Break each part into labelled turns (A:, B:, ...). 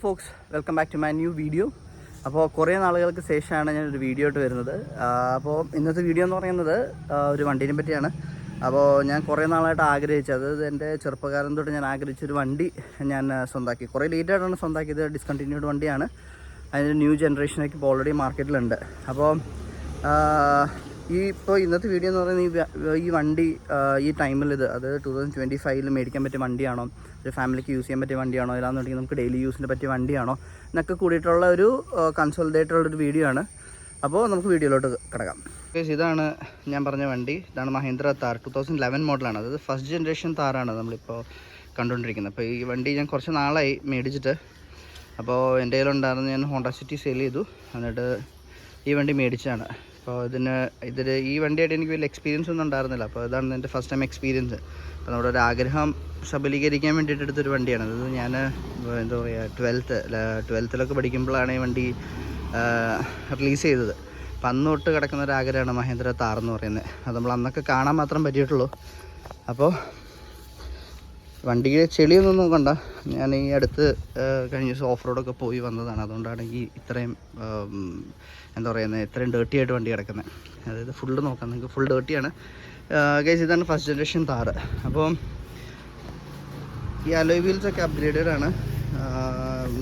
A: Fox welcome back to my new video. അപ്പോൾ കുറേ നാളുകൾക്ക് ശേഷമാണ് ഞാനൊരു വീഡിയോ ആയിട്ട് വരുന്നത്. അപ്പോൾ ഇന്നത്തെ വീഡിയോ എന്ന് പറയുന്നത് ഒരു വണ്ടീനെ പറ്റിയാണ്. അപ്പോൾ ഞാൻ കുറേ നാളായിട്ട് ആഗ്രഹിച്ചത്, അത് എൻ്റെ ചെറുപ്പകാലം തൊട്ട് ഞാൻ ആഗ്രഹിച്ചൊരു വണ്ടി ഞാൻ സ്വന്തമാക്കി. കുറേ ലേറ്റായിട്ടാണ് സ്വന്തമാക്കിയത്. ഡിസ്കണ്ടിന്യൂഡ് വണ്ടിയാണ്. അതിൻ്റെ ന്യൂ ജനറേഷനൊക്കെ ഇപ്പോൾ ഓൾറെഡി മാർക്കറ്റിലുണ്ട്. അപ്പോൾ ഇന്നത്തെ വീഡിയോ എന്ന് പറയുന്നത് ഈ വണ്ടി ഈ ടൈമിൽ അത് 2025 മേടിക്കാൻ പറ്റിയ വണ്ടിയാണോ, ഒരു ഫാമിലിക്ക് യൂസ് ചെയ്യാൻ പറ്റിയ വണ്ടിയാണോ, ഇല്ലാന്നുണ്ടെങ്കിൽ നമുക്ക് ഡെയിലി യൂസിന് പറ്റിയ വണ്ടിയാണോ എന്നൊക്കെ കൂടിയിട്ടുള്ള ഒരു കൺസോളിഡേറ്റുള്ളൊരു വീഡിയോ ആണ്. അപ്പോൾ നമുക്ക് വീഡിയോയിലോട്ട് കിടക്കാം. ഇതാണ് ഞാൻ പറഞ്ഞ വണ്ടി. ഇതാണ് മഹീന്ദ്ര താർ 2011 മോഡലാണ്. അതായത് ഫസ്റ്റ് ജനറേഷൻ താറാണ് നമ്മളിപ്പോൾ കണ്ടുകൊണ്ടിരിക്കുന്നത്. അപ്പോൾ ഈ വണ്ടി ഞാൻ കുറച്ച് നാളായി മേടിച്ചിട്ട്. അപ്പോൾ എൻ്റെ കയ്യിലുണ്ടായിരുന്നു, ഞാൻ ഹോണ്ട സിറ്റി സെയിൽ ചെയ്തു, എന്നിട്ട് ഈ വണ്ടി മേടിച്ചാണ്. അപ്പോൾ ഈ വണ്ടിയായിട്ട് എനിക്ക് വലിയ എക്സ്പീരിയൻസ് ഒന്നും ഉണ്ടായിരുന്നില്ല. അപ്പോൾ ഇതാണ് എൻ്റെ ഫസ്റ്റ് ടൈം എക്സ്പീരിയൻസ്. അപ്പോൾ നമ്മുടെ ഒരു ആഗ്രഹം സബലീകരിക്കാൻ വേണ്ടിയിട്ട് എടുത്തൊരു വണ്ടിയാണ്. അത് ഞാൻ എന്താ പറയുക, 12th പഠിക്കുമ്പോഴാണ് ഈ വണ്ടി റിലീസ് ചെയ്തത്. അപ്പം അന്ന് തൊട്ട് കിടക്കുന്ന ഒരു ആഗ്രഹമാണ് മഹീന്ദ്ര താർ എന്ന് പറയുന്നത്. അത് നമ്മൾ അന്നൊക്കെ കാണാൻ മാത്രം പറ്റിയിട്ടുള്ളൂ. അപ്പോൾ വണ്ടിക്ക് ചെളിയൊന്നും നോക്കണ്ട, ഞാൻ ഈ അടുത്ത് കഴിഞ്ഞ ദിവസം ഓഫ് റോഡൊക്കെ പോയി വന്നതാണ്. അതുകൊണ്ടാണ് ഈ ഇത്രയും എന്താ പറയുന്നത്, ഇത്രയും ഡേർട്ടി ആയിട്ട് വണ്ടി കിടക്കുന്നത്. അതായത് ഫുള്ള് നോക്കാം, നിങ്ങൾക്ക് ഫുൾ ഡേർട്ടിയാണ് ഗൈസ്. ഇതാണ് ഫസ്റ്റ് ജനറേഷൻ താറ്. അപ്പോൾ ഈ അലോയ് വീൽസൊക്കെ അപ്ഗ്രേഡഡ് ആണ്.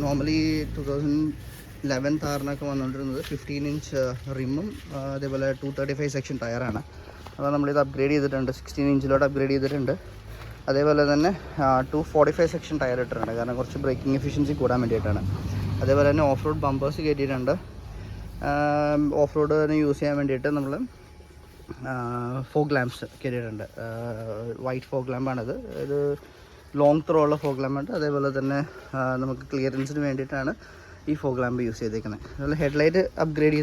A: നോർമലി 2011 താറിനൊക്കെ വന്നുകൊണ്ടിരുന്നത് 15 ഇഞ്ച് റിമ്മും അതേപോലെ 235 സെക്ഷൻ ടയറാണ്. അപ്പോൾ നമ്മളിത് അപ്ഗ്രേഡ് ചെയ്തിട്ടുണ്ട്, 16 ഇഞ്ചിലോട്ട് അപ്ഗ്രേഡ് ചെയ്തിട്ടുണ്ട്. അതേപോലെ തന്നെ 245 സെക്ഷൻ ടയർ ഇട്ടിട്ടുണ്ട്, കാരണം കുറച്ച് ബ്രേക്കിംഗ് എഫിഷ്യൻസി കൂടാൻ വേണ്ടിയിട്ടാണ്. അതേപോലെ തന്നെ ഓഫ് റോഡ് ബമ്പേഴ്സ് കയറ്റിയിട്ടുണ്ട്. ഓഫ് റോഡ് തന്നെ യൂസ് ചെയ്യാൻ വേണ്ടിയിട്ട് നമ്മൾ ഫോഗ് ലാമ്പ്സ് കയറ്റിയിട്ടുണ്ട്. വൈറ്റ് ഫോഗ് ലാമ്പാണിത്. ഇത് ലോങ് ത്രോ ഉള്ള ഫോഗ് ലാമ്പുണ്ട്. അതേപോലെ തന്നെ നമുക്ക് ക്ലിയറൻസിന് വേണ്ടിയിട്ടാണ് ഈ ഫോഗ് ലാമ്പ് യൂസ് ചെയ്തേക്കുന്നത്. അതുപോലെ ഹെഡ്ലൈറ്റ് അപ്ഗ്രേഡ്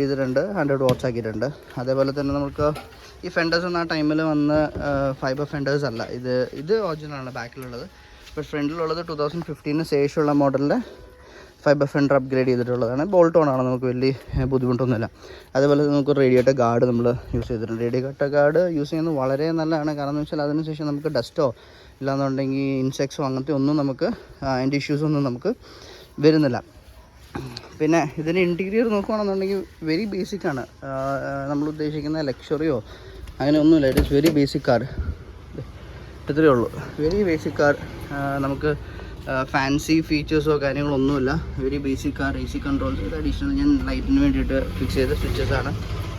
A: ചെയ്തിട്ടുണ്ട്. 100 വാട്ട്സ് ആക്കിയിട്ടുണ്ട്. അതേപോലെ തന്നെ നമുക്ക് ഈ ഫെൻഡേഴ്സ് ഒന്നും ആ ടൈമിൽ വന്ന ഫൈബർ ഫെൻഡേഴ്സ് അല്ല, ഇത് ഒറിജിനലാണ് ബാക്കിലുള്ളത്. ബട്ട് ഫ്രണ്ടിലുള്ളത് 2015 ശേഷമുള്ള മോഡലിൻ്റെ ഫൈബർ ഫെൻഡർ അപ്ഗ്രേഡ് ചെയ്തിട്ടുള്ളതാണ്. ബോൾട്ടോണാണ്, നമുക്ക് വലിയ ബുദ്ധിമുട്ടൊന്നുമില്ല. അതേപോലെ നമുക്ക് റേഡിയേറ്റർ ഗാർഡ് നമ്മൾ യൂസ് ചെയ്തിട്ടുണ്ട്. റേഡിയേറ്റർ ഗാർഡ് യൂസ് ചെയ്യുന്നത് വളരെ നല്ലതാണ്. കാരണം എന്ന് വെച്ചാൽ അതിനുശേഷം നമുക്ക് ഡസ്റ്റോ ഇല്ലാന്നുണ്ടെങ്കിൽ ഇൻസെക്ട്സോ അങ്ങനത്തെ ഒന്നും നമുക്ക് അതിൻ്റെ ഇഷ്യൂസൊന്നും നമുക്ക് വരുന്നില്ല. പിന്നെ ഇതിൻ്റെ ഇൻറ്റീരിയർ നോക്കുകയാണെന്നുണ്ടെങ്കിൽ വെരി ബേസിക്കാണ്. നമ്മൾ ഉദ്ദേശിക്കുന്ന ലക്ഷറിയോ അങ്ങനെ ഒന്നുമില്ല. It is very basic car. ഇത്രയേ ഉള്ളൂ, വെരി ബേസിക് കാർ. നമുക്ക് ഫാൻസി ഫീച്ചേഴ്സോ കാര്യങ്ങളൊന്നുമില്ല. Very basic car. AC controls, ഇത് അഡീഷണൽ ഞാൻ ലൈറ്റിന് വേണ്ടിയിട്ട് ഫിക്സ് ചെയ്ത സ്വിച്ചസാണ്.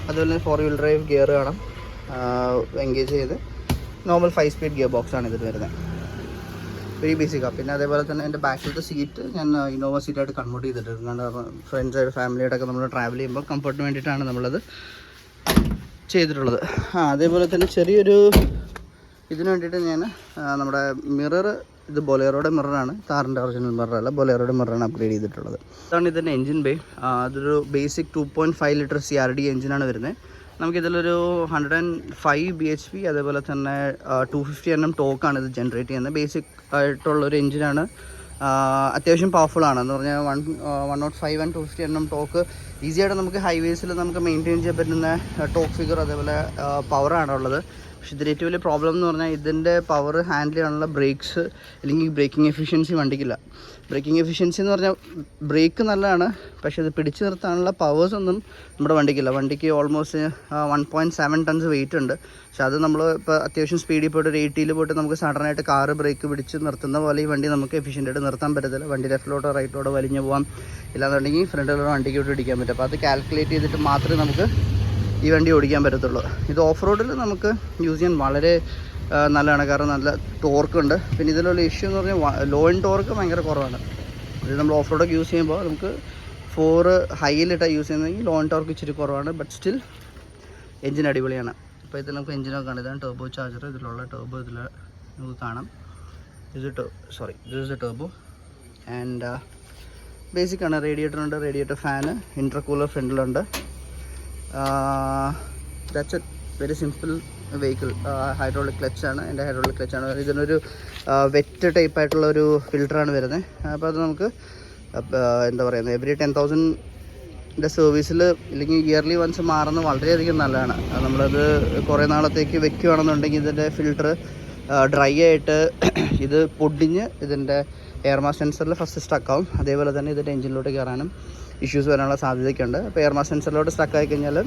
A: അതുപോലെ തന്നെ 4 വീൽ ഡ്രൈവ് ഗിയർ കാണാം, എൻഗേജ് ചെയ്ത് നോർമൽ 5 സ്പീഡ് ഗിയർ ബോക്സാണ് ഇതിൽ വരുന്നത്. വെരി ബേസിക്കാണ്. പിന്നെ അതേപോലെ തന്നെ എൻ്റെ ബാക്കിലത്തെ സീറ്റ് ഞാൻ ഇന്നോവ സീറ്റായിട്ട് കൺവേർട്ട് ചെയ്തിട്ടുണ്ട്. കാരണം ഫ്രണ്ട്സായിട്ട് ഫാമിലിയായിട്ടൊക്കെ നമ്മൾ ട്രാവൽ ചെയ്യുമ്പോൾ കംഫർട്ടിന് വേണ്ടിയിട്ടാണ് നമ്മളത് ചെയ്തിട്ടുള്ളത്. അതേപോലെ തന്നെ ചെറിയൊരു ഇതിന് വേണ്ടിയിട്ട് ഞാൻ നമ്മുടെ മിറർ, ഇത് ബൊലേറോയുടെ മിററാണ്, താറിൻ്റെ ഒറിജിനൽ മിററല്ല, ബൊലേറോയുടെ മിററാണ് അപ്ഗ്രേഡ് ചെയ്തിട്ടുള്ളത്. അതാണ് ഇതിൻ്റെ എഞ്ചിൻ ബേ. അതൊരു ബേസിക് 2.5 ലിറ്റർ CRD എഞ്ചിനാണ് വരുന്നത്. നമുക്കിതിലൊരു 105 bhp അതേപോലെ തന്നെ 250 Nm ടോക്കാണ് ഇത് ജനറേറ്റ് ചെയ്യുന്നത്. ബേസിക് ആയിട്ടുള്ളൊരു എഞ്ചിനാണ്. അത്യാവശ്യം പവർഫുള്ളാണ്. എന്ന് പറഞ്ഞാൽ 105 and 250 Nm ടോക്ക് ഈസിയായിട്ട് നമുക്ക് ഹൈവേസിൽ നമുക്ക് മെയിൻറ്റെയിൻ ചെയ്യാൻ പറ്റുന്ന ടോക്ക് ഫിഗർ അതേപോലെ പവറാണ് ഉള്ളത്. പക്ഷേ ഇതിൽ ഏറ്റവും വലിയ പ്രോബ്ലം എന്ന് പറഞ്ഞാൽ ഇതിൻ്റെ പവർ ഹാൻഡിൽ ചെയ്യാനുള്ള ബ്രേക്സ് അല്ലെങ്കിൽ ബ്രേക്കിംഗ് എഫിഷ്യൻസി വണ്ടിക്കില്ല. ബ്രേക്കിംഗ് എഫിഷ്യൻസി എന്ന് പറഞ്ഞാൽ ബ്രേക്ക് നല്ലതാണ്, പക്ഷേ ഇത് പിടിച്ചു നിർത്താനുള്ള പവേഴ്സ് ഒന്നും നമ്മുടെ വണ്ടിക്കില്ല. വണ്ടിക്ക് ഓൾമോസ്റ്റ് 1.7 tons വെയിറ്റ് ഉണ്ട്. പക്ഷേ അത് നമ്മൾ ഇപ്പോൾ അത്യാവശ്യം സ്പീഡിൽ പോയിട്ട് ഒരു 80 പോയിട്ട് നമുക്ക് സഡനായിട്ട് കാറ് ബ്രേക്ക് പിടിച്ച് നിർത്തുന്ന പോലെ ഈ വണ്ടി നമുക്ക് എഫിഷ്യൻ്റായിട്ട് നിർത്താൻ പറ്റത്തില്ല. വണ്ടി ലെഫ്റ്റിലോട്ടോ റൈറ്റിലോട്ടോ വലിഞ്ഞു പോകാം, ഇല്ലാന്നുണ്ടെങ്കിൽ ഫ്രണ്ടിലോട്ടോ വണ്ടിക്ക് വിട്ട് ഇടിക്കാൻ പറ്റും. അപ്പോൾ അത് കാൽക്കുലേറ്റ് ചെയ്തിട്ട് മാത്രമേ നമുക്ക് ഈ വണ്ടി ഓടിക്കാൻ പറ്റത്തുള്ളൂ. ഇത് ഓഫ് റോഡിൽ നമുക്ക് യൂസ് ചെയ്യാൻ വളരെ നല്ലതാണ്, കാരണം നല്ല ടോർക്കുണ്ട്. പിന്നെ ഇതിലുള്ള ഇഷ്യൂ എന്ന് പറഞ്ഞാൽ ലോ ഇൻ ടോർക്ക് ഭയങ്കര കുറവാണ്. ഇത് നമ്മൾ ഓഫ് റോഡൊക്കെ യൂസ് ചെയ്യുമ്പോൾ നമുക്ക് 4 ഹൈയിലിട്ടാണ് യൂസ് ചെയ്യുന്നതെങ്കിൽ ലോ ഇൻ ടോർക്ക് ഇച്ചിരി കുറവാണ്. ബട്ട് സ്റ്റിൽ എഞ്ചിൻ അടിപൊളിയാണ്. അപ്പോൾ ഇതിൽ നമുക്ക് എഞ്ചിനൊക്കെ കാണാം. ഇതാണ് ടർബോ ചാർജർ. ഇതിലുള്ള ടർബോ ഇതിൽ നമുക്ക് കാണാം. This is a turbo and ബേസിക്കാണ്. റേഡിയേറ്റർ ഉണ്ട്, റേഡിയേറ്റർ ഫാന്, ഇൻ്റർകൂളർ ഫ്രണ്ടിലുണ്ട്. That's it. Very simple vehicle. Hydraulic ക്ലച്ചാണ്, എൻ്റെ ഹൈഡ്രോളിക് ക്ലച്ചാണ്. ഇതിനൊരു വെറ്റ് ടൈപ്പായിട്ടുള്ള ഒരു ഫിൽറ്ററാണ് വരുന്നത്. അപ്പോൾ അത് നമുക്ക് എന്താ പറയുന്നത്, എവറി 10,000 സർവീസിൽ ഇല്ലെങ്കിൽ ഇയർലി വൺസ് മാറുന്നത് വളരെയധികം നല്ലതാണ്. നമ്മളത് കുറേ നാളത്തേക്ക് വെക്കുകയാണെന്നുണ്ടെങ്കിൽ ഇതിൻ്റെ ഫിൽറ്റർ ഡ്രൈ ആയിട്ട് ഇത് പൊടിഞ്ഞ് ഇതിൻ്റെ എയർ മാസ് സെൻസറിൽ ഫസ്റ്റ് സ്റ്റക്കാവും. അതേപോലെ തന്നെ ഇതിൻ്റെ എഞ്ചിനിലോട്ട് കയറാനും ഇഷ്യൂസ് വരാനുള്ള സാധ്യതയൊക്കെയുണ്ട്. അപ്പോൾ എയർ മാസ് സെൻസറിലോട്ട് സ്റ്റക്കായി കഴിഞ്ഞാൽ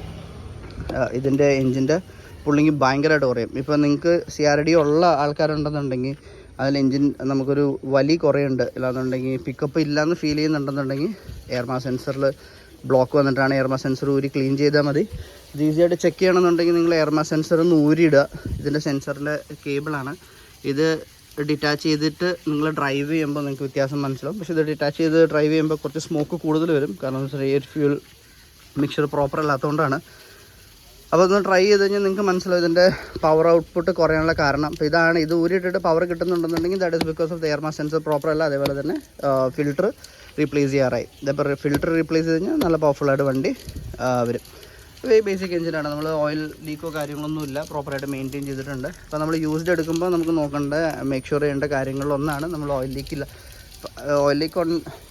A: ഇതിൻ്റെ എഞ്ചിൻ്റെ പുള്ളിങ് ഭയങ്കരമായിട്ട് കുറയും. ഇപ്പോൾ നിങ്ങൾക്ക് CRD ഉള്ള ആൾക്കാരുണ്ടെന്നുണ്ടെങ്കിൽ അതിൽ എഞ്ചിൻ നമുക്കൊരു വലി കുറയുണ്ട്, ഇല്ലാന്നുണ്ടെങ്കിൽ പിക്കപ്പ് ഇല്ലയെന്ന് ഫീൽ ചെയ്യുന്നുണ്ടെന്നുണ്ടെങ്കിൽ എയർ മാസ് സെൻസറിൽ ബ്ലോക്ക് വന്നിട്ടാണ് എയർ മാസ് സെൻസർ ഊരി ക്ലീൻ ചെയ്താൽ മതി. ഇത് ഈസിയായിട്ട് ചെക്ക് ചെയ്യണമെന്നുണ്ടെങ്കിൽ നിങ്ങൾ എയർ മാസ് സെൻസർ ഒന്ന് ഊരിയിടുക. ഇതിൻ്റെ സെൻസറിൻ്റെ കേബിളാണ് ഇത്. ഡിറ്റാച്ച് ചെയ്തിട്ട് നിങ്ങൾ ഡ്രൈവ് ചെയ്യുമ്പോൾ നിങ്ങൾക്ക് വ്യത്യാസം മനസ്സിലാവും. പക്ഷേ ഇത് ഡിറ്റാച്ച് ചെയ്ത് ഡ്രൈവ് ചെയ്യുമ്പോൾ കുറച്ച് സ്മോക്ക് കൂടുതൽ വരും, കാരണം എയർ ഫ്യൂൽ മിക്സർ പ്രോപ്പർ അല്ലാത്തതുകൊണ്ടാണ്. അപ്പോൾ ഒന്ന് ട്രൈ ചെയ്ത് കഴിഞ്ഞാൽ നിങ്ങൾക്ക് മനസ്സിലാവും ഇതിൻ്റെ പവർ ഔട്ട്പുട്ട് കുറയാനുള്ള കാരണം. അപ്പോൾ ഇതാണ്, ഇത് ഊരിയിട്ടിട്ട് പവർ കിട്ടുന്നുണ്ടെന്നുണ്ടെങ്കിൽ that is because of the air mass sensor proper അല്ല. അതേപോലെ തന്നെ ഫിൽറ്റർ റീപ്ലേസ് ചെയ്യാറായി. ഇതിപ്പോൾ ഫിൽറ്റർ റീപ്ലേസ് ചെയ്ത് കഴിഞ്ഞാൽ നല്ല പവർഫുള്ളായിട്ട് വണ്ടി വരും. ബേസിക് എഞ്ചിനാണ്, നമ്മൾ ഓയിൽ ലീക്കോ കാര്യങ്ങളൊന്നുമില്ല, പ്രോപ്പറായിട്ട് മെയിൻറ്റെയിൻ ചെയ്തിട്ടുണ്ട്. അപ്പോൾ നമ്മൾ യൂസ്ഡ് എടുക്കുമ്പോൾ നമുക്ക് നോക്കേണ്ട മേക്ക് ഷുവർ ചെയ്യേണ്ട കാര്യങ്ങളിലൊന്നാണ് നമ്മൾ ഓയിൽ ലീക്ക്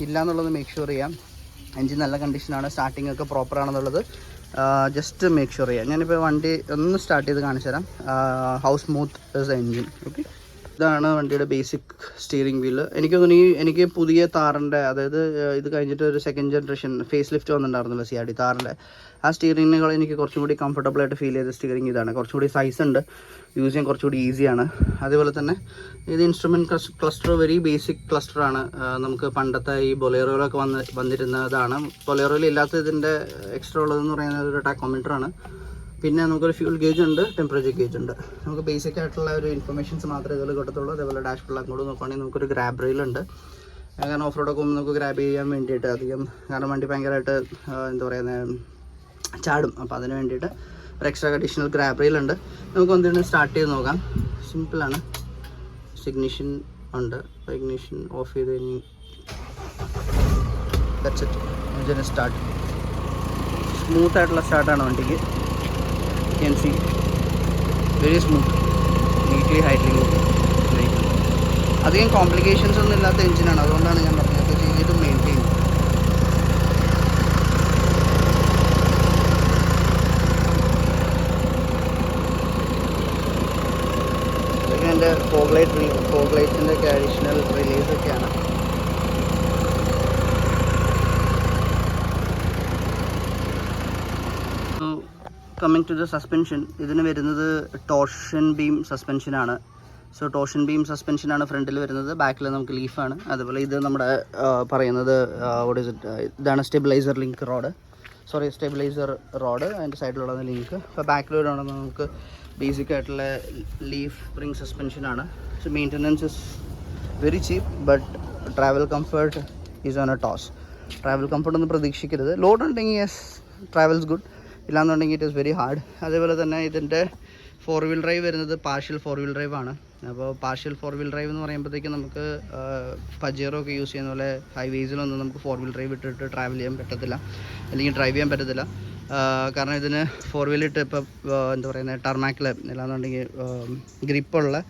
A: ഇല്ല എന്നുള്ളത് മേക്ക് ഷുവർ ചെയ്യാം. എഞ്ചിൻ നല്ല കണ്ടീഷനാണ്, സ്റ്റാർട്ടിംഗ് ഒക്കെ പ്രോപ്പറാണെന്നുള്ളത് ജസ്റ്റ് മേക്ക് ഷുവർ ചെയ്യാം. ഞാനിപ്പോൾ വണ്ടി ഒന്ന് സ്റ്റാർട്ട് ചെയ്ത് കാണിച്ചു തരാം. How smooth is the engine. Okay, ഇതാണ് വണ്ടിയുടെ ബേസിക് സ്റ്റിയറിംഗ് വീല്. എനിക്ക് തോന്നുന്നു എനിക്ക് പുതിയ താറിൻ്റെ, അതായത് ഇത് കഴിഞ്ഞിട്ട് ഒരു സെക്കൻഡ് ജനറേഷൻ ഫേസ് ലിഫ്റ്റ് വന്നിട്ടുണ്ടായിരുന്നല്ലോ CRD താറിൻ്റെ, ആ സ്റ്റിയറിങ്ങിനുകൾ എനിക്ക് കുറച്ചും കൂടി കംഫർട്ടബിളായിട്ട് ഫീൽ ചെയ്ത സ്റ്റിയറിംഗ് ഇതാണ്. കുറച്ചും കൂടി സൈസ് ഉണ്ട്, യൂസ് ചെയ്യാൻ കുറച്ചുകൂടി ഈസിയാണ്. അതേപോലെ തന്നെ ഇത് ഇൻസ്ട്രുമെൻറ്റ് ക്ലസ്റ്റർ വെരി ബേസിക് ക്ലസ്റ്ററാണ്. നമുക്ക് പണ്ടത്തെ ഈ ബൊലേറോയിലൊക്കെ വന്നിരുന്നതാണ്. ബൊലേറോയിൽ ഇല്ലാത്ത ഇതിൻ്റെ എക്സ്ട്രാ ഉള്ളതെന്ന് പറയുന്നത് ഒരു ടാക്കോമീറ്ററാണ്. പിന്നെ നമുക്കൊരു ഫ്യൂൽ ഗേജ് ഉണ്ട്, ടെമ്പറേച്ചർ ഗേജ് ഉണ്ട്. നമുക്ക് ബേസിക് ആയിട്ടുള്ള ഒരു ഇൻഫർമേഷൻസ് മാത്രമേ ഇതിൽ കിട്ടത്തുള്ളൂ. അതേപോലെ ഡാഷ് ബോർഡ് അങ്ങോട്ട് നോക്കുകയാണെങ്കിൽ നമുക്കൊരു ഗ്രാബ് റെയിലുണ്ട്. കാരണം ഓഫ് റോഡൊക്കെ പോകുമ്പോൾ നമുക്ക് ഗ്രാബ് ചെയ്യാൻ വേണ്ടിയിട്ട് അധികം, കാരണം വണ്ടി ഭയങ്കരമായിട്ട് എന്താ പറയുന്നത് ചാടും. അപ്പോൾ അതിന് വേണ്ടിയിട്ട് ഒരു എക്സ്ട്രാ അഡീഷണൽ ഗ്രാബ് റെയിലുണ്ട്. നമുക്ക് എന്തെങ്കിലും സ്റ്റാർട്ട് ചെയ്ത് നോക്കാം. സിമ്പിളാണ്. ഇഗ്നിഷൻ ഉണ്ട്, ഇഗ്നിഷൻ ഓഫ് ചെയ്ത് കഴിഞ്ഞ് that's it. Engine start. Smooth ആയിട്ടുള്ള സ്റ്റാർട്ടാണ് വണ്ടിക്ക്. Can see very smooth, neatly idling vehicle. അധികം കോംപ്ലിക്കേഷൻസ് ഒന്നും ഇല്ലാത്ത എഞ്ചിനാണ്, അതുകൊണ്ടാണ് ഞാൻ പറഞ്ഞത് ഈസി ടു മെയിൻറ്റെയിൻ. ഇതൊക്കെ എൻ്റെ ഫോഗ് ലൈറ്റ്സിൻ്റെ ഒക്കെ അഡീഷണൽ റിലീസൊക്കെയാണ്. കമ്മിങ് ടു ദ സസ്പെൻഷൻ, ഇതിന് വരുന്നത് ടോർഷൻ ബീം സസ്പെൻഷനാണ്. സോ ടോർഷൻ ബീം സസ്പെൻഷനാണ് ഫ്രണ്ടിൽ വരുന്നത്, ബാക്കിൽ നമുക്ക് ലീഫാണ്. അതുപോലെ ഇത് നമ്മുടെ പറയുന്നത് ഇതാണ് സ്റ്റെബിലൈസർ റോഡ്, അതിൻ്റെ സൈഡിലുള്ളത് ലിങ്ക്. അപ്പോൾ ബാക്കിൽ വരുവാണെങ്കിൽ നമുക്ക് ബേസിക് ആയിട്ടുള്ള ലീഫ് സ്പ്രിങ് സസ്പെൻഷനാണ്. So maintenance is very cheap, but travel comfort is on a toss. Travel comfort ഒന്നും പ്രതീക്ഷിക്കരുത്. ലോഡ് ഉണ്ടെങ്കിൽ യെസ്, ട്രാവൽസ് ഗുഡ്, ഇല്ലാന്നുണ്ടെങ്കിൽ ഇറ്റ് ഈസ് വെരി ഹാർഡ്. അതേപോലെ തന്നെ ഇതിൻ്റെ 4-wheel ഡ്രൈവ് വരുന്നത് പാർഷ്യൽ 4-wheel ഡ്രൈവ് ആണ്. അപ്പോൾ പാർഷ്യൽ 4-wheel ഡ്രൈവ് എന്ന് പറയുമ്പോഴത്തേക്കും നമുക്ക് പജേറോ ഒക്കെ യൂസ് ചെയ്യുന്ന പോലെ ഹൈവേസിലൊന്നും നമുക്ക് 4-wheel ഡ്രൈവ് ഇട്ടിട്ട് ട്രാവൽ ചെയ്യാൻ പറ്റത്തില്ല, അല്ലെങ്കിൽ ഡ്രൈവ് ചെയ്യാൻ പറ്റത്തില്ല. കാരണം ഇതിന് 4-wheel ഇട്ട് ഇപ്പോൾ എന്താ പറയുന്നത് ടർമാക്കിൽ, ഇല്ലാന്നുണ്ടെങ്കിൽ ഗ്രിപ്പുള്ള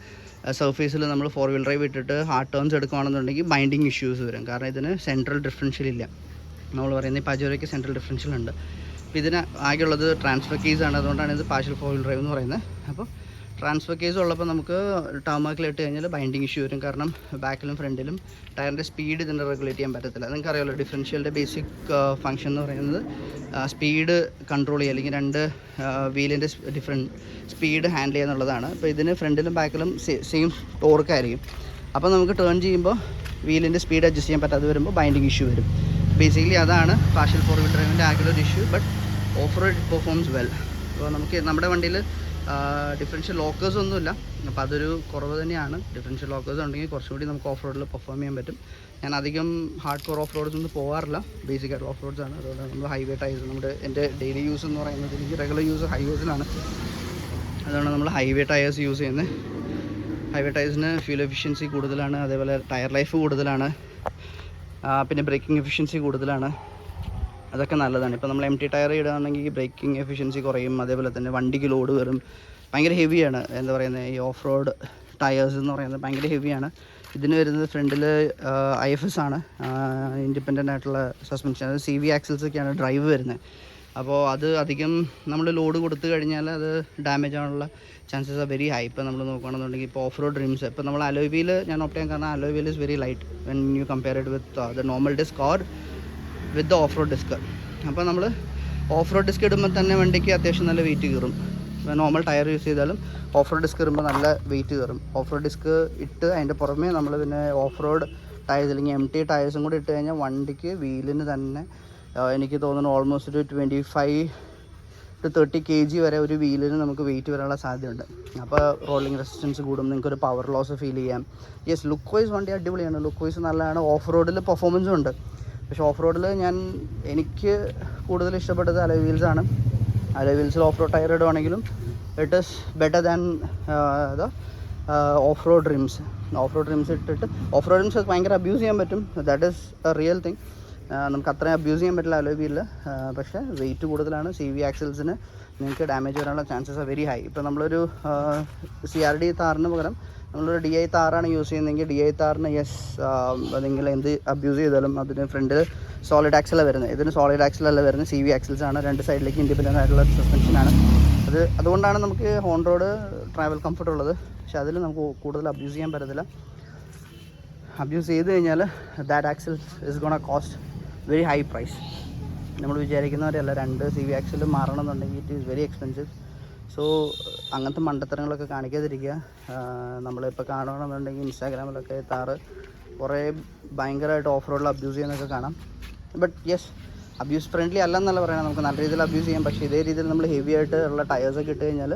A: സർഫേസിൽ നമ്മൾ 4-wheel ഡ്രൈവ് ഇട്ടിട്ട് ഹാർഡ് ടേൺസ് എടുക്കുകയാണെന്നുണ്ടെങ്കിൽ ബൈൻഡിങ് ഇഷ്യൂസ് വരും. കാരണം ഇതിന് സെൻട്രൽ ഡിഫറൻഷ്യൽ ഇല്ല. നമ്മൾ പറയുന്നത് പജേറോയ്ക്ക് സെൻട്രൽ ഡിഫറൻഷ്യൽ ഉണ്ട്. അപ്പോൾ ഇതിന് ആകെയുള്ളത് ട്രാൻസ്ഫർ കേസാണ്, അതുകൊണ്ടാണ് ഇത് പാർഷ്യൽ 4-wheel ഡ്രൈവ് എന്ന് പറയുന്നത്. അപ്പോൾ ട്രാൻസ്ഫർ കേസ് ഉള്ളപ്പോൾ നമുക്ക് ടർമാക്കിൽ ഇട്ട് കഴിഞ്ഞാൽ ബൈൻഡിങ് ഇഷ്യൂ വരും. കാരണം ബാക്കിലും ഫ്രണ്ടിലും ടയറിൻ്റെ സ്പീഡ് ഇതിൻ്റെ റെഗുലേറ്റ് ചെയ്യാൻ പറ്റത്തില്ല. നിങ്ങൾക്കറിയാമല്ലോ ഡിഫറൻഷ്യലിൻ്റെ ബേസിക് ഫംഗ്ഷൻ എന്ന് പറയുന്നത് സ്പീഡ് കൺട്രോൾ ചെയ്യുക, അല്ലെങ്കിൽ രണ്ട് വീലിൻ്റെ സ്പീഡ് ഹാൻഡിൽ ചെയ്യുക എന്നുള്ളതാണ്. അപ്പോൾ ഇതിന് ഫ്രണ്ടിലും ബാക്കിലും സെയിം ടോർക്കായിരിക്കും. അപ്പോൾ നമുക്ക് ടേൺ ചെയ്യുമ്പോൾ വീലിൻ്റെ സ്പീഡ് അഡ്ജസ്റ്റ് ചെയ്യാൻ പറ്റാതെ വരുമ്പോൾ ബൈൻഡിങ് ഇഷ്യൂ വരും. ബേസിക്കലി അതാണ് പാർഷ്യൽ 4-wheel ഡ്രൈവിൻ്റെ ആകെയുള്ള issue. But off road it performs well. അപ്പോൾ നമുക്ക് നമ്മുടെ വണ്ടിയിൽ ഡിഫറൻഷ്യൽ ലോക്കേഴ്സ് ഒന്നുമില്ല, അപ്പോൾ അതൊരു കുറവ് തന്നെയാണ്. ഡിഫറൻഷ്യൽ ലോക്കേഴ്സ് ഉണ്ടെങ്കിൽ കുറച്ചുകൂടി നമുക്ക് ഓഫ് റോഡിൽ പെർഫോം ചെയ്യാൻ പറ്റും. ഞാൻ അധികം ഹാർഡ് കോർ ഓഫ് റോഡ്സ് ഒന്നും പോകാറില്ല, ബേസിക് ആയിട്ട് ഓഫ് റോഡ്സ് ആണ്. അതുകൊണ്ട് നമ്മൾ ഹൈവേ ടയേഴ്സ്, എൻ്റെ ഡെയിലി യൂസ് എന്ന് പറയുന്നത് എനിക്ക് റെഗുലർ യൂസ് ഹൈവേസിലാണ്. അതുകൊണ്ട് നമ്മൾ ഹൈവേ ടയേഴ്സ് യൂസ് ചെയ്യുന്നത്. ഹൈവേ ടയേഴ്സിന് ഫ്യൂൽ എഫിഷ്യൻസി കൂടുതലാണ്, അതേപോലെ ടയർ ലൈഫ് കൂടുതലാണ്, പിന്നെ ബ്രേക്കിംഗ് എഫിഷ്യൻസി കൂടുതലാണ്. അതൊക്കെ നല്ലതാണ്. ഇപ്പോൾ നമ്മൾ MT ടയർ ഇടുകയാണെങ്കിൽ ബ്രേക്കിംഗ് എഫിഷ്യൻസി കുറയും. അതേപോലെ തന്നെ വണ്ടിക്ക് ലോഡ് വരും, ഭയങ്കര ഹെവിയാണ്. എന്താ പറയുന്നത്, ഈ ഓഫ് റോഡ് ടയേഴ്സ് എന്ന് പറയുന്നത് ഭയങ്കര ഹെവിയാണ്. ഇതിന് വരുന്നത് ഫ്രണ്ടിൽ IFS ആണ്, ഇൻഡിപെൻഡൻ്റ് ആയിട്ടുള്ള സസ്പെൻഷൻ. അത് CV ആക്സിൽസൊക്കെയാണ് ഡ്രൈവ് വരുന്നത്. അപ്പോൾ അത് അധികം നമ്മൾ ലോഡ് കൊടുത്തു കഴിഞ്ഞാൽ അത് ഡാമേജ് ആവാനുള്ള ചാൻസസ് ആർ വെരി ഹൈ. ഇപ്പോൾ നമ്മൾ നോക്കുകയാണെന്നുണ്ടെങ്കിൽ ഇപ്പോൾ ഓഫ് റോഡ് ഡ്രീംസ്, ഇപ്പോൾ നമ്മൾ അലോയ് വീൽ ഞാൻ ഓപ്റ്റ് ചെയ്യാൻ കാരണം alloy wheel is very light when you compare it with the normal disc or with the off road disc. അപ്പോൾ നമ്മൾ ഓഫ് റോഡ് ഡിസ്ക് ഇടുമ്പോൾ തന്നെ വണ്ടിക്ക് അത്യാവശ്യം നല്ല വെയിറ്റ് കയറും. നോർമൽ ടയർ യൂസ് ചെയ്താലും ഓഫ് റോഡ് ഡിസ്ക് ഇടുമ്പോൾ നല്ല വെയിറ്റ് കയറും. ഓഫ് റോഡ് ഡിസ്ക് ഇട്ട് അതിൻ്റെ പുറമേ നമ്മൾ പിന്നെ ഓഫ് റോഡ് ടയേഴ്സ് അല്ലെങ്കിൽ എം ടി ടയേഴ്സും കൂടി ഇട്ട് കഴിഞ്ഞാൽ വണ്ടിക്ക് വീലിന് തന്നെ എനിക്ക് തോന്നുന്നു ഓൾമോസ്റ്റ് ഒരു 25 to 30 kg വരെ ഒരു വീലിന് നമുക്ക് വെയിറ്റ് വരാനുള്ള സാധ്യതയുണ്ട്. അപ്പോൾ റോളിംഗ് റെസിസ്റ്റൻസ് കൂടും, നിങ്ങൾക്കൊരു പവർ ലോസ് ഫീൽ ചെയ്യാം. യെസ്, ലുക്ക് വൈസ് വണ്ടി അടിപൊളിയാണ്, ലുക്ക് വൈസ് നല്ലതാണ്. ഓഫ് റോഡിൽ പെർഫോമൻസും ഉണ്ട്. പക്ഷേ ഓഫ് റോഡിൽ എനിക്ക് കൂടുതൽ ഇഷ്ടപ്പെട്ടത് അലോയ് വീൽസാണ്. അലോയ് വീൽസിൽ ഓഫ് റോഡ് ടയർ ഇടുവാണെങ്കിലും it is better than the off road rims. Off road rims ഇട്ടിട്ട് ഓഫ് റോഡ് റിംസ് ഭയങ്കര അബ്യൂസ് ചെയ്യാൻ പറ്റും. That is a real thing. നമുക്ക് അത്രയും അബ്യൂസ് ചെയ്യാൻ പറ്റില്ല അലോയ് വീലിൽ. പക്ഷേ വെയിറ്റ് കൂടുതലാണ്. CV ആക്സിൽസിന് നിങ്ങൾക്ക് ഡാമേജ് വരാനുള്ള ചാൻസസ് ആർ വെരി ഹൈ. ഇപ്പോൾ നമ്മളൊരു CRD താറിന് പകരം നമ്മളൊരു DI താറാണ് യൂസ് ചെയ്യുന്നതെങ്കിൽ DI താറിന് നിങ്ങൾ എന്ത് അബ്യൂസ് ചെയ്താലും അതിന് ഫ്രണ്ടിൽ സോളിഡ് ആക്സിലാണ് വരുന്നത്. ഇതിന് സോളിഡ് ആക്സിലല്ല വരുന്നത്, CV ആക്സിൽസാണ്. രണ്ട് സൈഡിലേക്ക് ഇൻഡിപെൻഡൻ്റ് ആയിട്ടുള്ള സസ്പെൻഷനാണ്. അതുകൊണ്ടാണ് നമുക്ക് ഓൺ റോഡ് ട്രാവൽ കംഫർട്ട് ഉള്ളത്. പക്ഷെ അതിൽ നമുക്ക് കൂടുതൽ അബ്യൂസ് ചെയ്യാൻ പറ്റത്തില്ല. അബ്യൂസ് ചെയ്ത് കഴിഞ്ഞാൽ that axle is gonna cost very high price. നമ്മൾ വിചാരിക്കുന്നവരെയല്ല, 2 CV ആക്സിൽ മാറണമെന്നുണ്ടെങ്കിൽ it is very expensive. So അങ്ങനത്തെ മണ്ടത്തരങ്ങളൊക്കെ കാണിക്കാതിരിക്കുക. നമ്മളിപ്പോൾ കാണണമെന്നുണ്ടെങ്കിൽ ഇൻസ്റ്റാഗ്രാമിലൊക്കെ താറ് കുറേ ഭയങ്കരമായിട്ട് ഓഫ് റോഡിൽ അബ്യൂസ് ചെയ്യുന്നതൊക്കെ കാണാം. ബട്ട് യെസ്, അബ്യൂസ് ഫ്രണ്ട്ലി അല്ലെന്നല്ല പറയണം, നമുക്ക് നല്ല രീതിയിൽ അബ്യൂസ് ചെയ്യാം. പക്ഷേ ഇതേ രീതിയിൽ നമ്മൾ ഹെവി ആയിട്ട് ഉള്ള ടയേഴ്സൊക്കെ ഇട്ട് കഴിഞ്ഞാൽ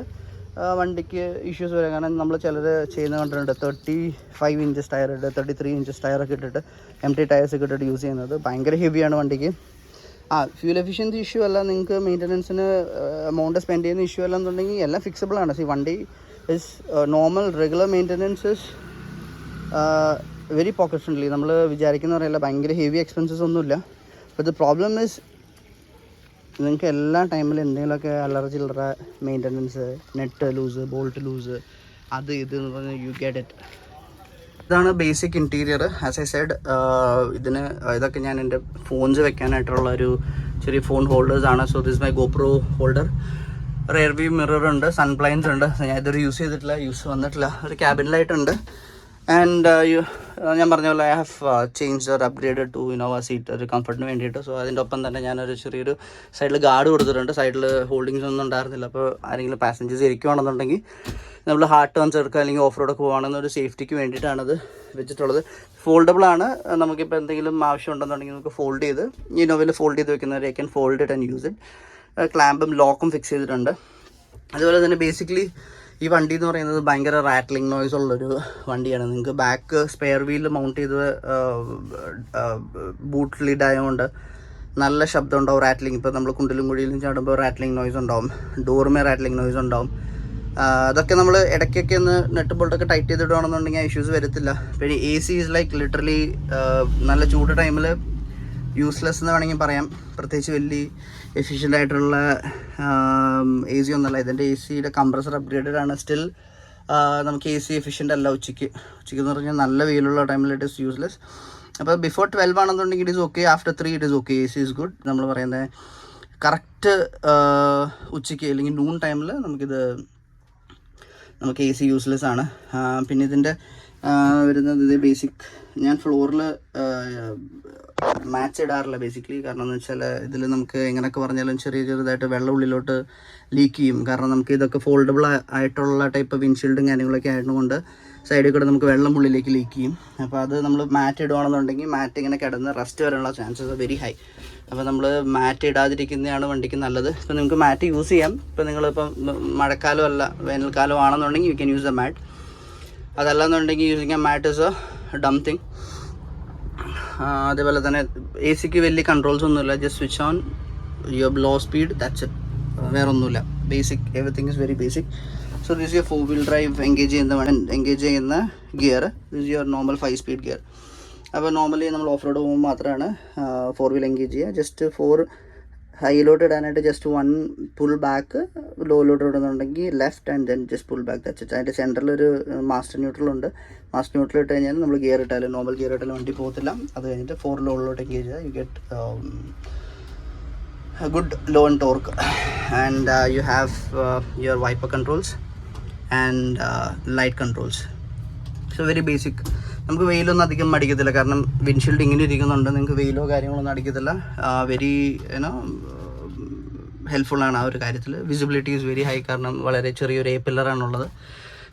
A: വണ്ടിക്ക് ഇഷ്യൂസ് വരാം. കാരണം നമ്മൾ ചിലർ ചെയ്യുന്ന കണ്ടിട്ടുണ്ട് 35 ഇഞ്ചസ് ടയർ ഇട്ട് 33 ഇഞ്ചസ് ടയറൊക്കെ ഇട്ടിട്ട് MT ടയേഴ്സൊക്കെ ഇട്ടിട്ട് യൂസ് ചെയ്യുന്നത്. ഭയങ്കര ഹെവിയാണ് വണ്ടിക്ക്. ഫ്യൂൽ എഫിഷ്യൻസി ഇഷ്യൂ അല്ല, നിങ്ങൾക്ക് മെയിൻ്റനൻസിന് എമൗണ്ട് സ്പെൻഡ് ചെയ്യുന്ന ഇഷ്യൂ അല്ല എന്നുണ്ടെങ്കിൽ എല്ലാം ഫിക്സബിൾ ആണ്. വണ്ടി is normal regular maintenance is very pocket friendly. നമ്മൾ വിചാരിക്കുന്ന പറയല്ല, ഭയങ്കര ഹെവി എക്സ്പെൻസസ് ഒന്നുമില്ല. ബട്ട് ദ പ്രോബ്ലം ഇസ് നിങ്ങൾക്ക് എല്ലാ ടൈമിലും എന്തെങ്കിലുമൊക്കെ അലർജി ഉള്ള maintenance, nut loose, bolt loose, അത് ഇത് എന്ന് പറഞ്ഞാൽ യു ഗെറ്റ് ഇറ്റ്. ഇതാണ് basic interior. As I said, ഇതൊക്കെ ഞാൻ എൻ്റെ ഫോൺസ് വെക്കാനായിട്ടുള്ള ഒരു ചെറിയ ഫോൺ ഹോൾഡേഴ്സാണ്. So this my GoPro holder. Rear view mirror ഉണ്ട്, സൺ ബ്ലൈൻഡ്സ് ഉണ്ട്. ഞാൻ ഇതൊരു യൂസ് ചെയ്തിട്ടില്ല, വന്നിട്ടില്ല. ഒരു ക്യാബിൻ ലൈറ്റ് ഉണ്ട്. ആൻഡ് ഞാൻ പറഞ്ഞ പോലെ I have change or upgraded to Innova seat ഒരു കംഫർട്ടിന് വേണ്ടിയിട്ട്. സോ അതിൻ്റെ ഒപ്പം തന്നെ ഞാനൊരു ചെറിയൊരു സൈഡിൽ ഗാർഡ് കൊടുത്തിട്ടുണ്ട്. സൈഡിൽ ഹോൾഡിങ്സ് ഒന്നും ഉണ്ടായിരുന്നില്ല. അപ്പോൾ ആരെങ്കിലും പാസഞ്ചേഴ്സ് ഇരിക്കുകയാണെന്നുണ്ടെങ്കിൽ നമ്മൾ ഹാർഡ് ടേൺസ് എടുക്കുക അല്ലെങ്കിൽ ഓഫ് റോഡൊക്കെ പോകുകയാണെന്നൊരു സേഫ്റ്റിക്ക് വേണ്ടിയിട്ടാണത് വെച്ചിട്ടുള്ളത്. ഫോൾഡബിൾ ആണ്. നമുക്കിപ്പോൾ എന്തെങ്കിലും ആവശ്യം ഉണ്ടെന്നുണ്ടെങ്കിൽ നമുക്ക് ഫോൾഡ് ചെയ്ത് ഇന്നോവയിൽ ഫോൾഡ് ചെയ്ത് വെക്കുന്നവർ I can fold it and use it. ക്ലാമ്പും ലോക്കും ഫിക്സ് ചെയ്തിട്ടുണ്ട്. അതുപോലെ തന്നെ ബേസിക്കലി ഈ വണ്ടി എന്ന് പറയുന്നത് ഭയങ്കര റാറ്റ്ലിംഗ് നോയ്സ് ഉള്ളൊരു വണ്ടിയാണ്. നിങ്ങൾക്ക് ബാക്ക് സ്പെയർ വീല് മൗണ്ട് ചെയ്ത് ബൂട്ട് ലിഡ് ആയതുകൊണ്ട് നല്ല ശബ്ദം ഉണ്ടാവും, റാറ്റ്ലിംഗ്. ഇപ്പോൾ നമ്മൾ കുണ്ടിലും കുഴിയിലും ചാടുമ്പോൾ റാറ്റ്ലിംഗ് നോയ്സ് ഉണ്ടാവും, ഡോറുമേ റാറ്റ്ലിംഗ് നോയ്സ് ഉണ്ടാവും. അതൊക്കെ നമ്മൾ ഇടയ്ക്കൊക്കെ ഒന്ന് നെട്ട് ബോൾട്ടൊക്കെ ടൈറ്റ് ചെയ്തിടുകയാണെന്നുണ്ടെങ്കിൽ ആ ഇഷ്യൂസ് വരത്തില്ല. പിന്നെ AC ഈസ് ലൈക്ക് ലിറ്ററലി നല്ല ചൂട് ടൈമിൽ യൂസ്ലെസ് എന്ന് വേണമെങ്കിൽ പറയാം. പ്രത്യേകിച്ച് വലിയ എഫിഷ്യൻ്റ് ആയിട്ടുള്ള AC ഒന്നുമല്ല. ഇതിൻ്റെ ACയുടെ കംപ്രസർ അപ്ഗ്രേഡഡ് ആണ്. സ്റ്റിൽ നമുക്ക് AC എഫിഷ്യൻ്റ് അല്ല. ഉച്ചയ്ക്ക് എന്ന് പറഞ്ഞാൽ നല്ല വെയിലുള്ള ടൈമിൽ ഇറ്റ് ഇസ് യൂസ്ലെസ്. അപ്പോൾ ബിഫോർ 12 ആണെന്നുണ്ടെങ്കിൽ it is okay, after 3 it is okay. AC is good. നമ്മൾ പറയുന്നത് കറക്റ്റ് ഉച്ചയ്ക്ക് അല്ലെങ്കിൽ നൂൺ ടൈമിൽ നമുക്ക് AC യൂസ്ലെസ് ആണ്. പിന്നെ ഇതിൻ്റെ വരുന്നത് ഇത് ബേസിക്, ഞാൻ ഫ്ലോറിൽ മാച്ച് ഇടാറില്ല ബേസിക്കലി. കാരണം എന്ന് വെച്ചാൽ ഇതിൽ നമുക്ക് എങ്ങനെയൊക്കെ പറഞ്ഞാലും ചെറുതായിട്ട് വെള്ളം ഉള്ളിലോട്ട് ലീക്ക് ചെയ്യും. കാരണം നമുക്ക് ഇതൊക്കെ ഫോൾഡബിൾ ആയിട്ടുള്ള ടൈപ്പ് വിൻഷീൽഡും കാര്യങ്ങളൊക്കെ ആയതുകൊണ്ട് സൈഡിൽ കൂടെ നമുക്ക് വെള്ളം ഉള്ളിലേക്ക് ലീക്ക് ചെയ്യും. അപ്പോൾ അത് നമ്മൾ മാറ്റ് ഇടുകയാണെന്നുണ്ടെങ്കിൽ മാറ്റ് ഇങ്ങനെ കിടന്ന് റസ്റ്റ് വരാനുള്ള ചാൻസസ് വെരി ഹൈ. അപ്പോൾ നമ്മൾ മാറ്റ് ഇടാതിരിക്കുന്നതാണ് വണ്ടിക്ക് നല്ലത്. ഇപ്പോൾ നിങ്ങൾക്ക് മാറ്റ് യൂസ് ചെയ്യാം. ഇപ്പോൾ നിങ്ങളിപ്പം മഴക്കാലം അല്ല വേനൽക്കാലം ആണെന്നുണ്ടെങ്കിൽ you can use the mat. അതല്ലാന്നുണ്ടെങ്കിൽ using a mat is a dumb thing. അതേപോലെ തന്നെ AC-ക്ക് വലിയ കൺട്രോൾസ് ഒന്നുമില്ല. Just switch on your low speed, that's it. വേറെ ഒന്നുമില്ല. Basic, everything is very basic. So this your 4-wheel drive engage ചെയ്യുന്ന gear. This your normal 5-speed gear. അപ്പോൾ normally നമ്മൾ ഓഫ് റോഡ് പോകുമ്പോൾ മാത്രമാണ് 4-wheel എൻഗേജ് ചെയ്യുക. Just 4 ഹൈയിലോട്ട് ഇടാനായിട്ട് just 1 pull back, ലോയിലോട്ട് ഇടുന്നുണ്ടെങ്കിൽ left and then just pull back, that's it. അതിൻ്റെ സെൻറ്ററിലൊരു മാസ്റ്റർ ന്യൂട്രൽ ഉണ്ട്. മാസ്റ്റർ ന്യൂട്രൽ ഇട്ട് കഴിഞ്ഞാൽ നമ്മൾ ഗിയർ ഇട്ടാലും നോർമൽ ഗിയർ ഇട്ടാലും വണ്ടി പോകത്തില്ല. അത് കഴിഞ്ഞിട്ട് 4 ലോയിലോട്ട് എൻഗേജ് ചെയ്യുക. You get a good low and torque, and you have your wiper controls and light controls. So very basic. നമുക്ക് വെയിലൊന്നും അധികം അടിക്കത്തില്ല, കാരണം വിൻഷീൽഡ് ഇങ്ങനെ ഇരിക്കുന്നുണ്ട്, നിങ്ങൾക്ക് വെയിലോ കാര്യങ്ങളൊന്നും അടിക്കത്തില്ല. വെരി ഹെൽപ്ഫുള്ളാണ് ആ ഒരു കാര്യത്തിൽ. വിസിബിലിറ്റി ഈസ് വെരി ഹൈ, കാരണം വളരെ ചെറിയൊരു എ പില്ലറാണുള്ളത്,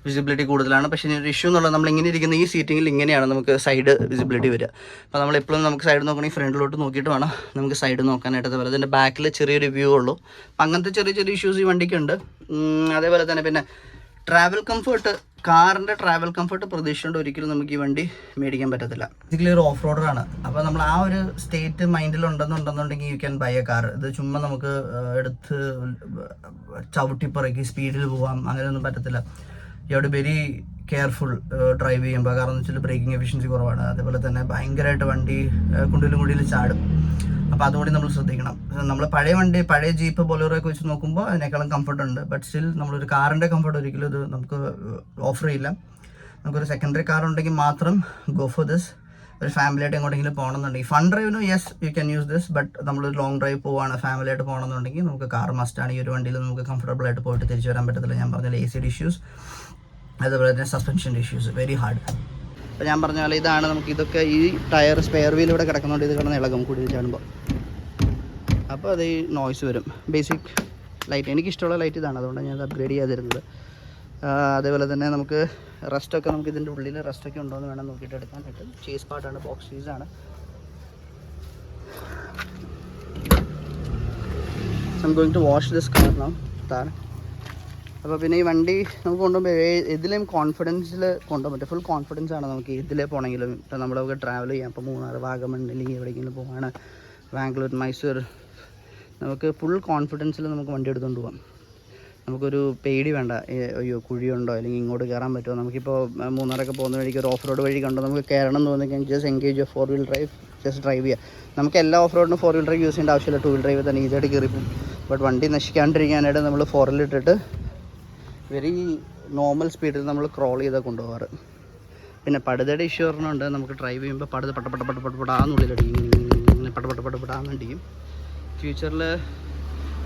A: വിസിബിലിറ്റി കൂടുതലാണ്. പക്ഷേ ഒരു ഇഷ്യൂ എന്നുള്ളത് നമ്മൾ ഇങ്ങനെ ഇരിക്കുന്ന ഈ സീറ്റിങ്ങിൽ ഇങ്ങനെയാണ് നമുക്ക് സൈഡ് വിസിബിലിറ്റി വരിക. അപ്പോൾ നമ്മളെപ്പോഴും നമുക്ക് സൈഡ് നോക്കണമെങ്കിൽ ഫ്രണ്ടിലോട്ട് നോക്കിയിട്ട് വേണം നമുക്ക് സൈഡ് നോക്കാനായിട്ട്. അതുപോലെ അതിൻ്റെ ബാക്കിൽ ചെറിയൊരു വ്യൂ ഉള്ളൂ. അപ്പം അങ്ങനത്തെ ചെറിയ ചെറിയ ഇഷ്യൂസ് ഈ വണ്ടിക്കുണ്ട്. അതേപോലെ തന്നെ പിന്നെ ട്രാവൽ കംഫർട്ട്, കാറിൻ്റെ ട്രാവൽ കംഫർട്ട് പ്രതീക്ഷിച്ചുകൊണ്ട് ഒരിക്കലും നമുക്ക് ഈ വണ്ടി മേടിക്കാൻ പറ്റത്തില്ല. ബേസിക്കലി ഒരു ഓഫ് റോഡറാണ്. അപ്പോൾ നമ്മൾ ആ ഒരു സ്റ്റേറ്റ് മൈൻഡിലുണ്ടെന്നുണ്ടെന്നുണ്ടെങ്കിൽ you can buy a car. ഇത് ചുമ്മാ നമുക്ക് എടുത്ത് ചവിട്ടിപ്പറക്കി സ്പീഡിൽ പോവാം, അങ്ങനെയൊന്നും പറ്റത്തില്ല. You have to very careful drive ചെയ്യുമ്പോൾ, കാരണം എന്ന് വെച്ചാൽ ബ്രേക്കിംഗ് എഫിഷ്യൻസി കുറവാണ്. അതേപോലെ തന്നെ ഭയങ്കരമായിട്ട് വണ്ടി കുണ്ടിലും ചാടും. അപ്പോൾ അതുകൂടി നമ്മൾ ശ്രദ്ധിക്കണം. നമ്മൾ പഴയ ജീപ്പ് ബൊലേറോയൊക്കെ വെച്ച് നോക്കുമ്പോൾ അതിനേക്കാളും കംഫർട്ട് ഉണ്ട്. ബട്ട് സ്റ്റിൽ നമ്മളൊരു കാറിൻ്റെ കംഫർട്ട് ഒരിക്കലും ഇത് നമുക്ക് ഓഫർ ചെയ്യില്ല. നമുക്കൊരു സെക്കൻഡറി കാർ ഉണ്ടെങ്കിൽ മാത്രം ഗോ ഫോർ ദിസ്. ഒരു ഫാമിലിയായിട്ട് എങ്ങോട്ടെങ്കിലും പോകണമെന്നുണ്ടെങ്കിൽ ഫൺ ഡ്രൈവിന് yes you can use this. But നമ്മളൊരു ലോങ് ഡ്രൈവ് പോവാണ്, ഫാമിലിയായിട്ട് പോകണമെന്നുണ്ടെങ്കിൽ നമുക്ക് കാർ മസ്റ്റാണ്. ഈ ഒരു വണ്ടിയിൽ നമുക്ക് കംഫർട്ടബിൾ ആയിട്ട് പോയിട്ട് തിരിച്ചു വരാൻ പറ്റത്തില്ല. ഞാൻ പറഞ്ഞ AC ഇഷ്യൂസ്, അതുപോലെ തന്നെ സസ്പെൻഷൻ്റെ ഇഷ്യൂസ് വെരി ഹാർഡ്. അപ്പോൾ ഞാൻ പറഞ്ഞ പോലെ ഇതാണ് നമുക്ക് ഇതൊക്കെ ഈ ടയർ സ്പെയർ വീൽ ഇവിടെ കിടക്കുന്നതുകൊണ്ട് ഇത് കിടന്ന് ഇളകും കൂടുതൽ ചാടുമ്പോൾ. അപ്പോൾ അത് ഈ നോയ്സ് വരും. ബേസിക് ലൈറ്റ്, എനിക്കിഷ്ടമുള്ള ലൈറ്റ് ഇതാണ്, അതുകൊണ്ടാണ് ഞാൻ അത് അപ്ഗ്രേഡ് ചെയ്യാതിരുന്നത്. അതേപോലെ തന്നെ നമുക്ക് റസ്റ്റൊക്കെ നമുക്ക് ഇതിൻ്റെ ഉള്ളിൽ റസ്റ്റൊക്കെ ഉണ്ടോ എന്ന് വേണം നോക്കിയിട്ട് എടുക്കാനായിട്ട്. ചേസ് പാർട്ടാണ്, ബോക്സ് ചീസാണ്. I'm going to wash this car now താൻ. അപ്പോൾ പിന്നെ ഈ വണ്ടി നമുക്ക് കൊണ്ടുപോകുമ്പോൾ ഇതിലേയും കോൺഫിഡൻസിൽ കൊണ്ടുപോകാൻ പറ്റും. ഫുൾ കോൺഫിഡൻസ് ആണ് നമുക്ക് ഇതിലേ പോകണമെങ്കിലും. ഇപ്പോൾ നമ്മളൊക്കെ ട്രാവൽ ചെയ്യാം, ഇപ്പോൾ മൂന്നാർ, വാഗമൺ, അല്ലെങ്കിൽ എവിടെയെങ്കിലും പോകാണ്, ബാംഗ്ലൂർ, മൈസൂർ, നമുക്ക് ഫുൾ കോൺഫിഡൻസിൽ നമുക്ക് വണ്ടി എടുത്തുകൊണ്ട് പോകാം. നമുക്കൊരു പേടി വേണ്ട, അയ്യോ കുഴിയുണ്ടോ അല്ലെങ്കിൽ ഇങ്ങോട്ട് കയറാൻ പറ്റുമോ. നമുക്കിപ്പോൾ മൂന്നാറൊക്കെ പോകുന്ന വഴിക്ക് ഒരു ഓഫ് റോഡ് വഴി കണ്ടോ നമുക്ക് കയറണം എന്ന് തോന്നിക്കാൻ just engage your 4-wheel drive, just drive ചെയ്യുക. നമുക്ക് എല്ലാ ഓഫ് റോഡിനും 4-wheel ഡ്രൈവ് യൂസ് ചെയ്യേണ്ട ആവശ്യമില്ല, 2-wheel ഡ്രൈവ് തന്നെ ഈസിയായിട്ട് കയറിപ്പോകും. ബട്ട് വണ്ടി നശിക്കാണ്ടിരിക്കാനായിട്ട് നമ്മൾ 4-wheel ഇട്ടിട്ട് വെരി നോർമൽ സ്പീഡിൽ നമ്മൾ ക്രോൾ ചെയ്താൽ കൊണ്ടുപോകാറ്. പിന്നെ പടുതയുടെ ഇഷ്യൂ പറഞ്ഞുകൊണ്ട് നമുക്ക് ഡ്രൈവ് ചെയ്യുമ്പോൾ പടുത പട്ടപ്പെടാന്നുള്ളിലടിക്കും, ഇങ്ങനെ പട്ടപ്പെടാന്നടിക്കും. ഫ്യൂച്ചറിൽ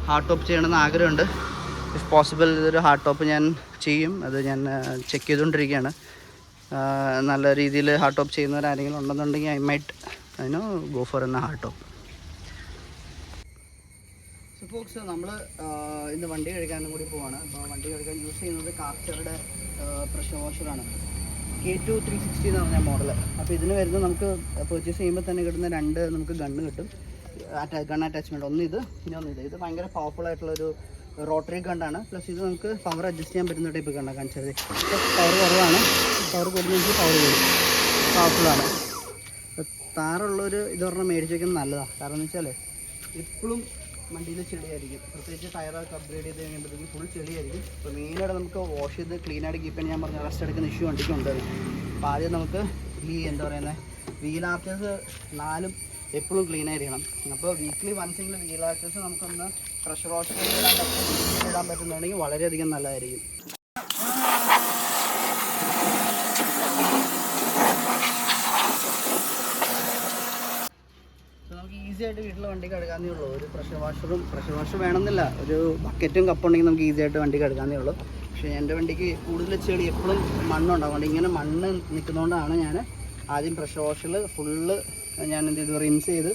A: ഹാർഡ് ടോപ്പ് ചെയ്യണമെന്ന് ആഗ്രഹമുണ്ട്. ഇഫ് പോസിബിൾ ഇതൊരു ഹാർഡ് ടോപ്പ് ഞാൻ ചെയ്യും. അത് ഞാൻ ചെക്ക് ചെയ്തുകൊണ്ടിരിക്കുകയാണ്. നല്ല രീതിയിൽ ഹാർഡ് ടോപ്പ് ചെയ്യുന്നവരാരെങ്കിലും ഉണ്ടെന്നുണ്ടെങ്കിൽ ഐ മൈറ്റ് ഗോ ഫോർ എന്ന ഹാർഡ് ടോപ്പ്. സോ ഫോക്സ്, നമ്മൾ ഇന്ന് വണ്ടി കഴുകാനും കൂടി പോവാണ്. അപ്പോൾ വണ്ടി കഴുകാൻ യൂസ് ചെയ്യുന്നത് കാർച്ചറുടെ പ്രഷർ വാഷറാണ്. K2 360 എന്ന് പറഞ്ഞ മോഡൽ. അപ്പോൾ ഇതിന് വരുന്നത് നമുക്ക് പർച്ചേസ് ചെയ്യുമ്പോൾ തന്നെ കിട്ടുന്ന 2 നമുക്ക് ഗണ്ണ് കിട്ടും, ഗൺ അറ്റാച്ച്മെൻറ്റ്. ഒന്ന് ഇത്, പിന്നെ ഒന്ന് ഇത്. ഇത് ഭയങ്കര പവർഫുൾ ആയിട്ടുള്ളൊരു റോട്ടറി ഗണ്ണാണ്. പ്ലസ് ഇത് നമുക്ക് പവർ അഡ്ജസ്റ്റ് ചെയ്യാൻ പറ്റുന്ന ടൈപ്പ് ഗണ്ണാണ് കാണിച്ചത്. പവർ കുറവാണ്, പവർ കൂടുന്നെങ്കിൽ പവർ കൂടും, പവർഫുള്ളാണ്. താറുള്ളൊരു ഇത് പറഞ്ഞാൽ മേടിച്ച് വയ്ക്കുന്നത് നല്ലതാണ്. കാരണം എന്ന് വെച്ചാൽ എപ്പോഴും വണ്ടിയിൽ ചെളിയായിരിക്കും, പ്രത്യേകിച്ച് ടയറൊക്കെ അപ്ഗ്രേഡ് ചെയ്ത് കഴിയുമ്പോഴത്തേക്കും ഫുൾ ചെളിയായിരിക്കും. അപ്പോൾ മെയിനായിട്ട് നമുക്ക് വാഷ് ചെയ്ത് ക്ലീനായിട്ട് കീപ്പ് ചെയ്യാൻ ഞാൻ പറഞ്ഞ റെസ്റ്റ് എടുക്കുന്ന ഇഷ്യൂ വണ്ടിക്ക് ഉണ്ടായിരുന്നു. അപ്പോൾ ആദ്യം നമുക്ക് ഈ എന്താ പറയുന്നത് വീൽ ആർച്ചേഴ്സ് 4 എപ്പോഴും ക്ലീൻ ആയിരിക്കണം. അപ്പോൾ വീക്ക്ലി വൺസെങ്കിലും വീൽ ആർച്ചേഴ്സ് നമുക്കൊന്ന് പ്രഷർ വാഷ് ഇടാൻ പറ്റുന്നുണ്ടെങ്കിൽ വളരെയധികം നല്ലതായിരിക്കും. നമുക്ക് ഈസി ആയിട്ട് വീട്ടിൽ വണ്ടി കഴുകാന്നേ ഉള്ളൂ. ഒരു പ്രഷർ വാഷർ വേണമെന്നില്ല, ഒരു ബക്കറ്റും കപ്പുണ്ടെങ്കിൽ നമുക്ക് ഈസി ആയിട്ട് വണ്ടി കഴുകാന്നേ ഉള്ളൂ. പക്ഷേ എൻ്റെ വണ്ടിക്ക് കൂടുതൽ ചെളി എപ്പോഴും മണ്ണുണ്ടാവും. അതുകൊണ്ട് ഇങ്ങനെ മണ്ണ് നിൽക്കുന്നതുകൊണ്ടാണ് ഞാൻ ആദ്യം പ്രഷർ വാഷിൽ ഫുള്ള് ഞാൻ എന്ത് ചെയ്തു, റിൻസ് ചെയ്ത്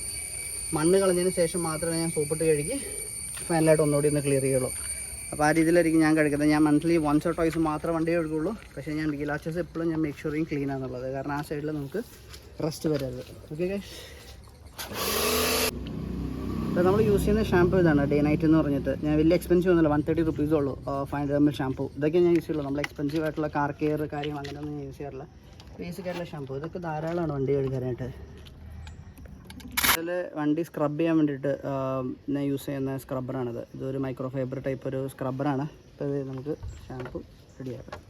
A: മണ്ണ് കളഞ്ഞതിന് ശേഷം മാത്രമേ ഞാൻ സോപ്പിട്ട് കഴുകി ഫൈനലായിട്ട് ഒന്നുകൂടി ഒന്ന് ക്ലിയർ ചെയ്യുള്ളൂ. അപ്പോൾ ആ രീതിയിലായിരിക്കും ഞാൻ കഴുകുന്നത്. ഞാൻ മന്ത്ലി 1 or 2 മാത്രമേ വണ്ടി കഴുകുള്ളൂ. പക്ഷേ ഞാൻ വീൽ ആർച്ചേഴ്സ് എപ്പോഴും ഞാൻ മേക്ക് ഷുവറിങ് ക്ലീൻ ആണെന്നുള്ളത്, കാരണം ആ സൈഡിൽ നമുക്ക് റെസ്റ്റ് വരരുത്. ഓക്കെ ഗൈസ്, അപ്പോൾ നമ്മൾ യൂസ് ചെയ്യുന്ന ഷാമ്പൂ ഇതാണ്, ഡേ നൈറ്റ് എന്ന് പറഞ്ഞിട്ട്. ഞാൻ വലിയ എക്സ്പെൻസീവ് ഒന്നുമില്ല, 130 rupees ഉള്ളൂ. 500 ml ഷാമ്പൂ. ഇതൊക്കെ ഞാൻ യൂസ് ചെയ്യുള്ളൂ. നമ്മൾ എക്സ്പെൻസീവ് ആയിട്ടുള്ള കാർ കെയർ കാര്യം അങ്ങനെയൊന്നും ഞാൻ യൂസ് ചെയ്യാറില്ല. ബേസിക് ആയിട്ടുള്ള ഷാമ്പൂ ഇതൊക്കെ ധാരാളമാണ് വണ്ടി കഴുകാനായിട്ട്. ഇതിൽ വണ്ടി സ്ക്രബ് ചെയ്യാൻ വേണ്ടിയിട്ട് ഞാൻ യൂസ് ചെയ്യുന്ന സ്ക്രബ്ബറാണിത്. ഇതൊരു മൈക്രോ ഫൈബർ ടൈപ്പ് ഒരു സ്ക്രബ്ബറാണ്. അപ്പോൾ ഇത് നമുക്ക് ഷാമ്പൂ റെഡിയാക്കാം.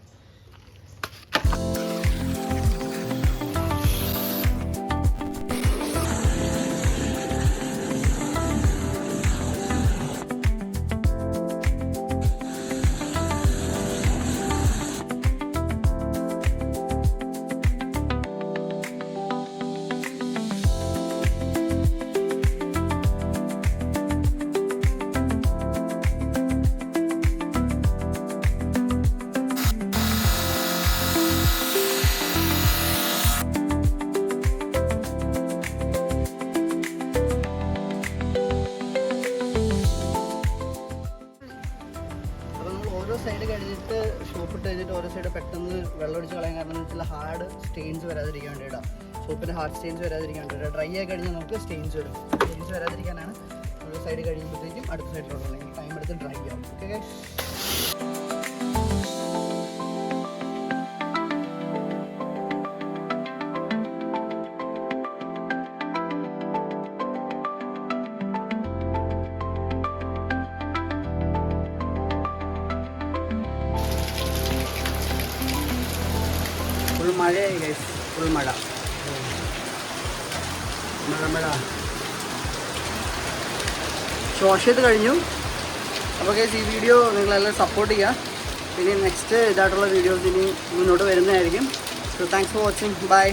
A: ഓരോ സൈഡ് പെട്ടെന്ന് വെള്ളം ഒഴിച്ച് കളയാൻ കാരണം എന്ന് വെച്ചാൽ ഹാർഡ് സ്റ്റെയിൻസ് വരാതിരിക്കാൻ വേണ്ടിയിട്ടാണ്. സോപ്പിൻ്റെ ഹാർഡ് സ്റ്റെയിൻസ് വരാതിരിക്കാൻ വേണ്ടിയിട്ട് ഡ്രൈ ആയി കഴിഞ്ഞാൽ നമുക്ക് സ്റ്റെയിൻസ് വരും. സ്റ്റെയിൻസ് വരാതിരിക്കാനാണ് ഒരു സൈഡ് കഴിയുമ്പോഴത്തേക്കും അടുത്ത സൈഡിലോട്ടുള്ള ടൈം എടുത്ത് ഡ്രൈ ആവും. ഓക്കെ. ഫുൾ മഴയായി ഗൈസ്, ഫുൾ മഴ. വാഷ് ചെയ്ത് കഴിഞ്ഞു. അപ്പോൾ ഗൈസ് ഈ വീഡിയോ നിങ്ങളെല്ലാം സപ്പോർട്ട് ചെയ്യുക. പിന്നെ നെക്സ്റ്റ് ഇതായിട്ടുള്ള വീഡിയോസ് ഇനി മുന്നോട്ട് വരുന്നതായിരിക്കും. So thanks for watching. By.